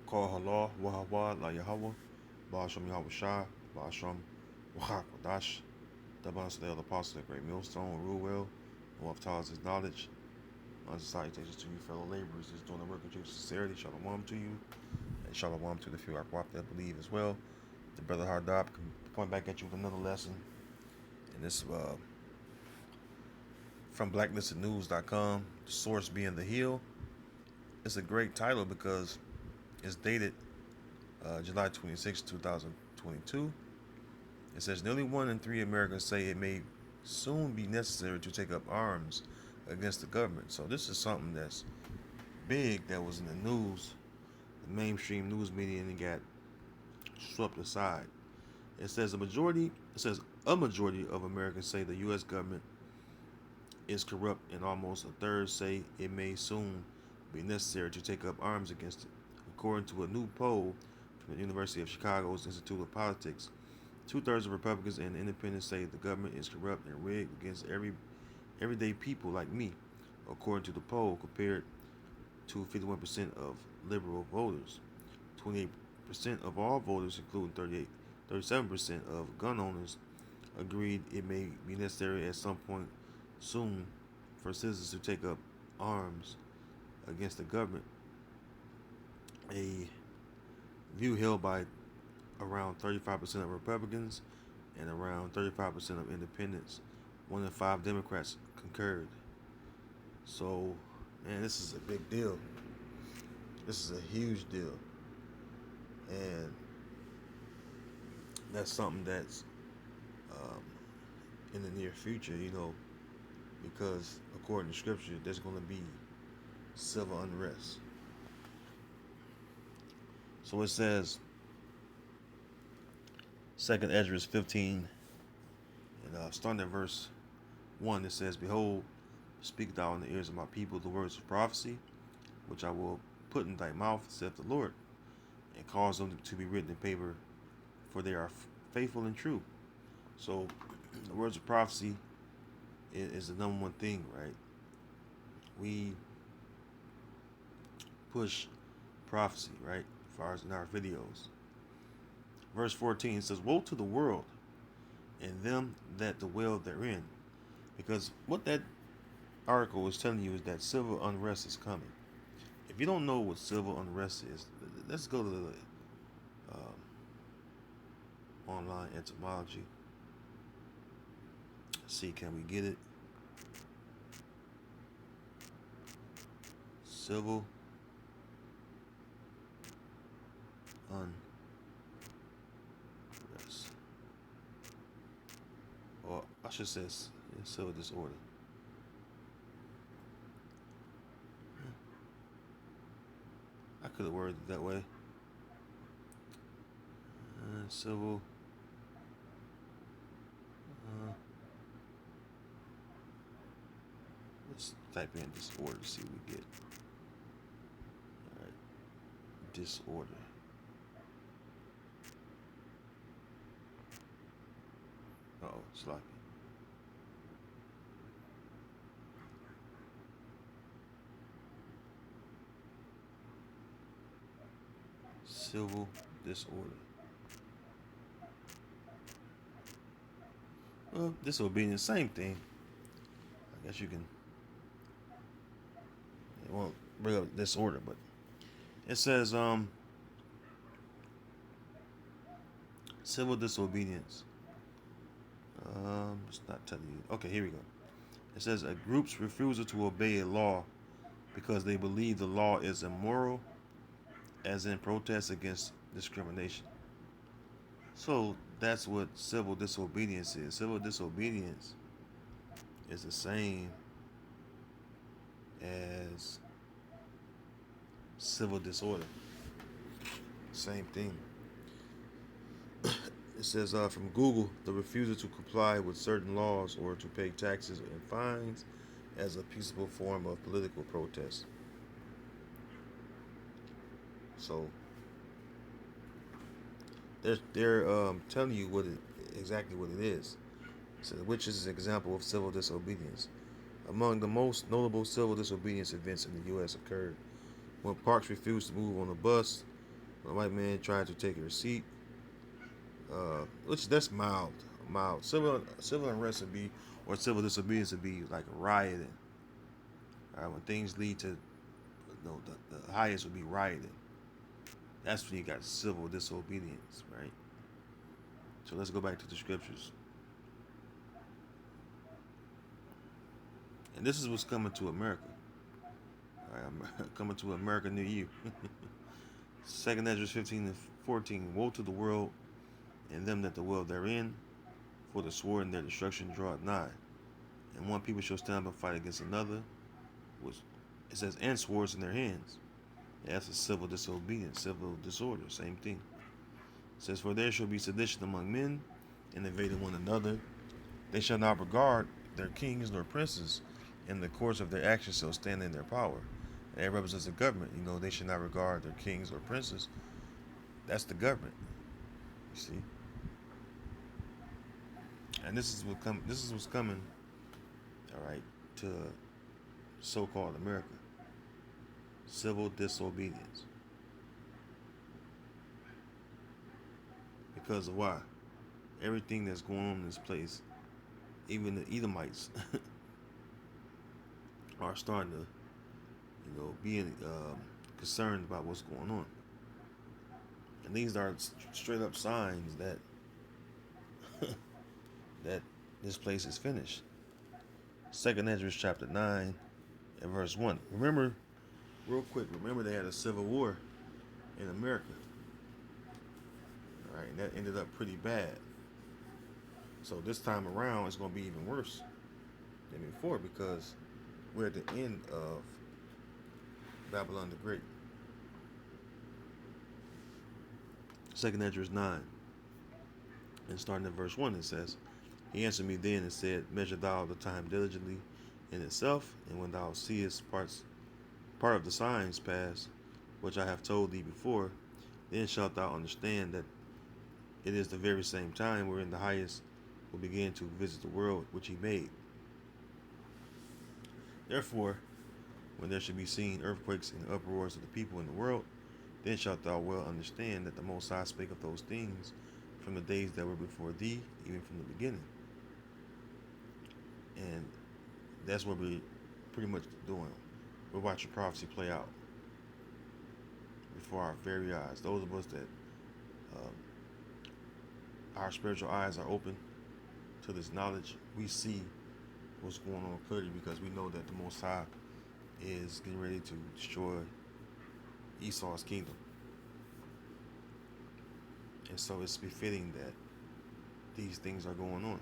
Call Allah, Wahawa, La Yahweh, Ba'asham Yahweh Shah, Ba'asham Wahak Wadash, Daban Sadel, the Apostle, the Great Millstone, rule well, and what Ta'ala's his knowledge. Salutations to you, fellow laborers, is doing the work of true sincerity. Shalom to you, and shalom to the few Akwap that believe as well. The brother Hardab can point back at you with another lesson. And this from blacklistednews.com, the source being The Hill. It's a great title because it's dated July 26, 2022. It says nearly 1 in 3 Americans say it may soon be necessary to take up arms against the government. So this is something that's big that was in the news, the mainstream news media, and it got swept aside. It says a majority of Americans say the U.S. government is corrupt, and almost a third say it may soon be necessary to take up arms against it. According to a new poll from the University of Chicago's Institute of Politics, 2/3 of Republicans and independents say the government is corrupt and rigged against everyday people like me, according to the poll, compared to 51% of liberal voters. 28% of all voters, including 37% of gun owners, agreed it may be necessary at some point soon for citizens to take up arms against the government, a view held by around 35% of Republicans and around 35% of independents. 1 in 5 Democrats concurred. So, man, this is a big deal. This is a huge deal. And that's something that's um, in the near future, because according to scripture, there's going to be civil unrest. So it says, 2nd Ezra 15, and starting at verse 1, it says, Behold, speak thou in the ears of my people the words of prophecy, which I will put in thy mouth, saith the Lord, and cause them to be written in paper, for they are faithful and true. So the words of prophecy is the number one thing, right? We push prophecy, right? As far as in our videos. Verse 14 says, Woe to the world and them that dwell therein. Because what that article is telling you is that civil unrest is coming. If you don't know what civil unrest is, let's go to the online etymology. See, can we get it? Civil unrest. Or I should say civil disorder. I could have worded it that way. Civil. Let's type in disorder, see what we get. Alright. Disorder. Uh-oh, sloppy. Civil disorder. Well, disobedience, same thing. I guess you can. It won't bring up disorder, but it says civil disobedience. It's not telling you. Okay, here we go. It says a group's refusal to obey a law because they believe the law is immoral, as in protest against discrimination. So that's what civil disobedience is. Civil disobedience is the same as civil disorder. Same thing. It says from Google, the refusal to comply with certain laws or to pay taxes and fines as a peaceable form of political protest. So they're telling you exactly what it is. So, which is an example of civil disobedience. Among the most notable civil disobedience events in the U.S. occurred when Parks refused to move on a bus A white man tried to take her seat, which that's mild. Mild civil unrest would be, or civil disobedience would be like rioting. All right, when things lead to, the highest would be rioting. That's when you got civil disobedience, right? So let's go back to the scriptures, and this is what's coming to America. All right, I'm coming to America near you. Second Ezra 15:14. Woe to the world and them that dwell therein, for the sword and their destruction draweth nigh. And one people shall stand up and fight against another, which it says, and swords in their hands. Yeah, that's a civil disobedience, civil disorder, same thing. It says, for there shall be sedition among men, and invading one another. They shall not regard their kings nor princes, and the course of their actions shall stand in their power. And that represents the government. They should not regard their kings or princes. That's the government. You see? And this is what's coming, all right, to so-called America. Civil disobedience. Because of why? Everything that's going on in this place, even the Edomites are starting to, being concerned about what's going on. And these are straight up signs that that this place is finished. Second Ezra chapter 9 and verse 1. Remember, real quick, they had a civil war in America. All right, and that ended up pretty bad. So this time around, it's going to be even worse than before, because we're at the end of Babylon the Great. Second Ezra 9, and starting at verse 1, it says, he answered me then and said, measure thou the time diligently in itself, and when thou seest part of the signs pass, which I have told thee before, then shalt thou understand that it is the very same time wherein the highest will begin to visit the world which he made. Therefore, when there shall be seen earthquakes and uproars of the people in the world, then shalt thou well understand that the Most High spake of those things from the days that were before thee, even from the beginning. And that's what we're pretty much doing. We're watching prophecy play out before our very eyes. Those of us that our spiritual eyes are open to this knowledge, we see what's going on clearly, because we know that the Most High is getting ready to destroy Esau's kingdom. And so it's befitting that these things are going on.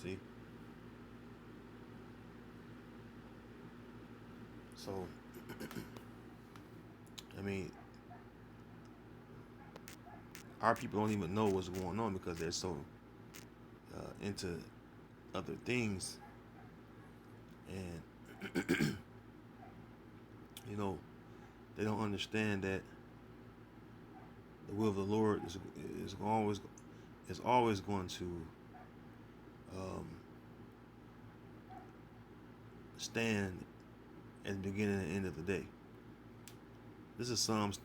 See? So, our people don't even know what's going on because they're so into other things. And, they don't understand that the will of the Lord is always going to stand at the beginning and end of the day. This is Psalms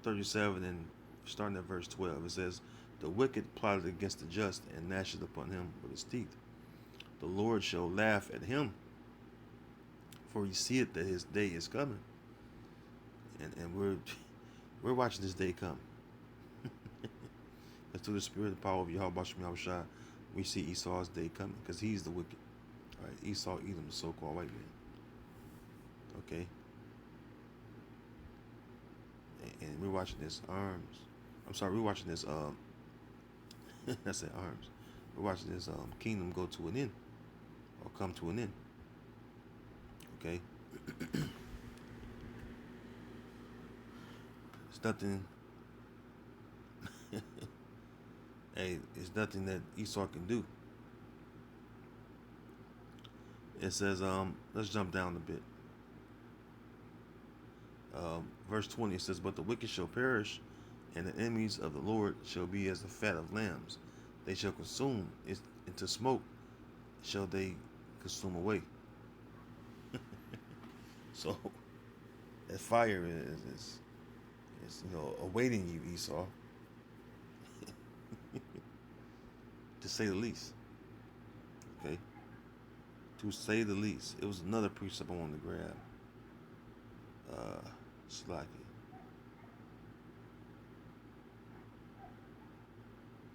37 and starting at verse 12. It says, the wicked plotted against the just and gnasheth upon him with his teeth. The Lord shall laugh at him, for he seeth that his day is coming. And we're watching this day come. That's through the spirit and power of Yahweh Shai, we see Esau's day coming, because he's the wicked. All right, Esau, Edom, the so-called white man. Okay? And we're watching this arms. I'm sorry, we're watching this I said arms. We're watching this kingdom go to an end, or come to an end. Okay? It's nothing. Hey, it's nothing that Esau can do. It says, let's jump down a bit. Verse 20, it says, but the wicked shall perish, and the enemies of the Lord shall be as the fat of lambs. They shall consume into smoke, shall they consume away. So that fire is is, awaiting you, Esau, to say the least. Okay, to say the least. It was another precept I wanted to grab. Slacky.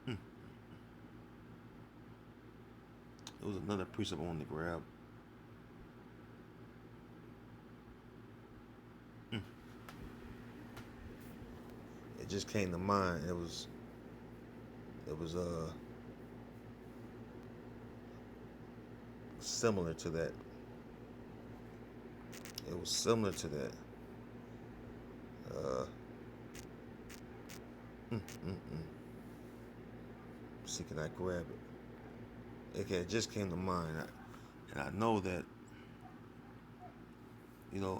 Hmm. It was another precept I wanted to grab. Hmm. It just came to mind. It was similar to that. It was similar to that. Uh, mm, mm, mm. See, can I grab it? Okay, it just came to mind, and I know that,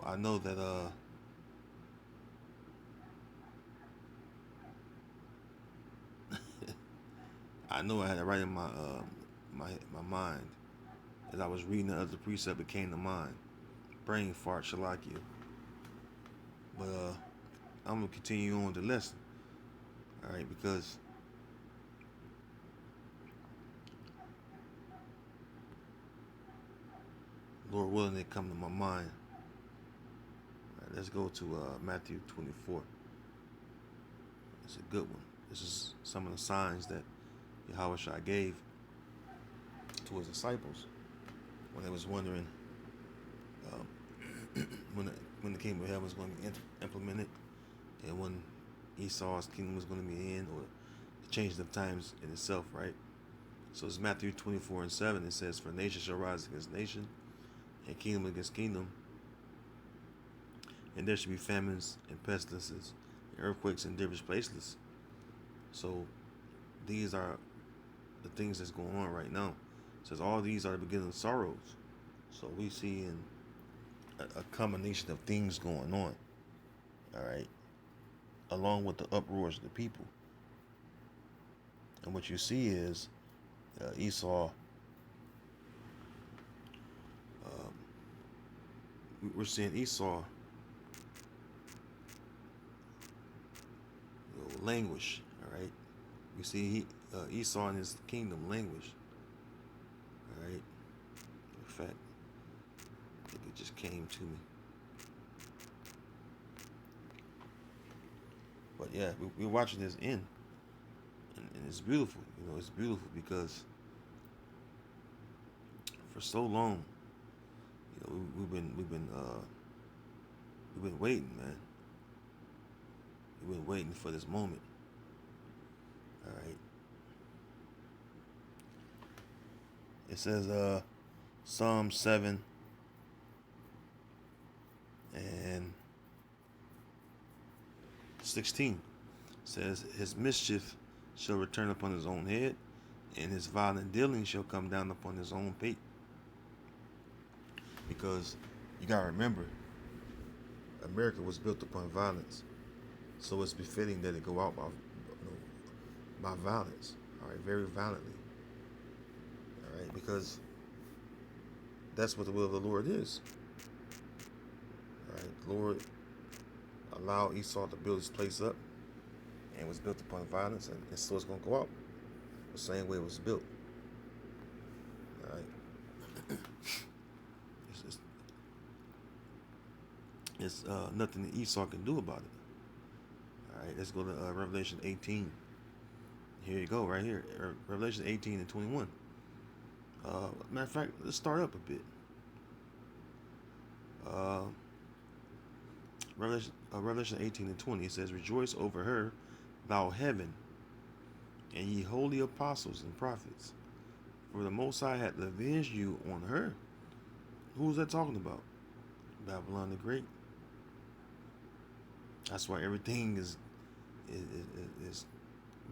I know that, I know I had it right in my mind. As I was reading the other precept, it came to mind. Brain fart, Shalakia. But I'm gonna continue on with the lesson. All right, because Lord willing, it come to my mind. All right, let's go to Matthew 24. It's a good one. This is some of the signs that Yahweh Shai gave to his disciples when they was wondering um, when the kingdom of heaven was going to be implemented, and when Esau's kingdom was going to be in, or the change of times in itself, right? So it's Matthew 24:7. It says, "For nation shall rise against nation, and kingdom against kingdom, and there shall be famines and pestilences, and earthquakes in diverse places." So these are the things that's going on right now. It says all these are the beginning of sorrows. So we see in a combination of things going on. All right, along with the uproars of the people, and what you see is Esau. We're seeing Esau languish. All right, we see Esau and his kingdom languish. All right, in fact, I think it just came to me. But yeah, we're watching this end, and it's beautiful. It's beautiful because for so long, we've been waiting, man. We've been waiting for this moment. All right. It says Psalm 7 and 16 says, "His mischief shall return upon his own head, and his violent dealing shall come down upon his own pate." Because you gotta remember, America was built upon violence, so it's befitting that it go out by violence. All right, very violently. All right, because that's what the will of the Lord is. All right, the Lord allowed Esau to build his place up, and it was built upon violence, and so it's gonna go out the same way it was built. All right, it's nothing that Esau can do about it. All right, let's go to Revelation 18. Here you go, right here, Revelation 18 and 21. Matter of fact, let's start up a bit. Revelation 18 and 20, it says, "Rejoice over her, thou heaven, and ye holy apostles and prophets, for the Most High hath avenged you on her." Who's that talking about? Babylon the Great. That's why everything is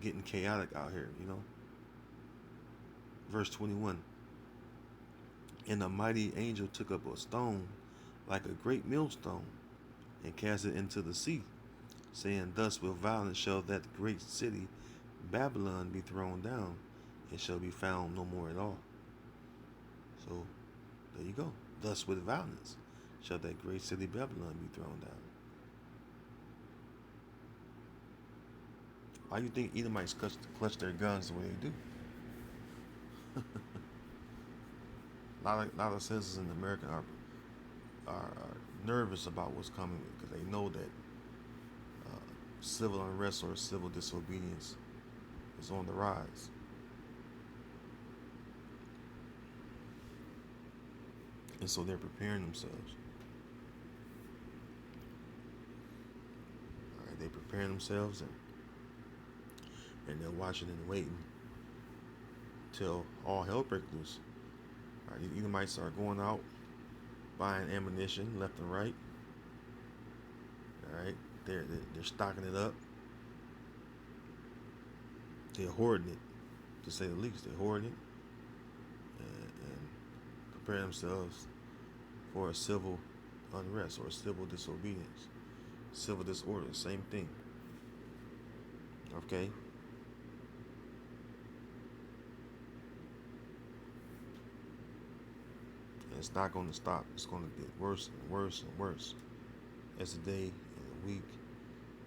getting chaotic out here, Verse 21. "And a mighty angel took up a stone like a great millstone, and cast it into the sea, saying, Thus with violence shall that great city Babylon be thrown down, and shall be found no more at all." So there you go. Thus with violence shall that great city Babylon be thrown down. Why do you think Edomites clutch their guns the way they do? A lot of citizens in America are nervous about what's coming because they know that civil unrest or civil disobedience is on the rise. And so they're preparing themselves. All right, they're preparing themselves and they're watching and waiting till all hell breaks loose. All right, these Edomites are going out buying ammunition left and right. All right, they're stocking it up. They're hoarding it, to say the least. They're hoarding it and preparing themselves for a civil unrest or civil disobedience, civil disorder, same thing. Okay? And it's not going to stop. It's going to get worse and worse and worse as the day and the week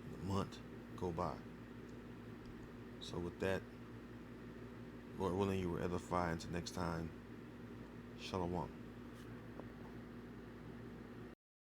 and the month go by. So with that, Lord willing, you will edify until next time. Shalom.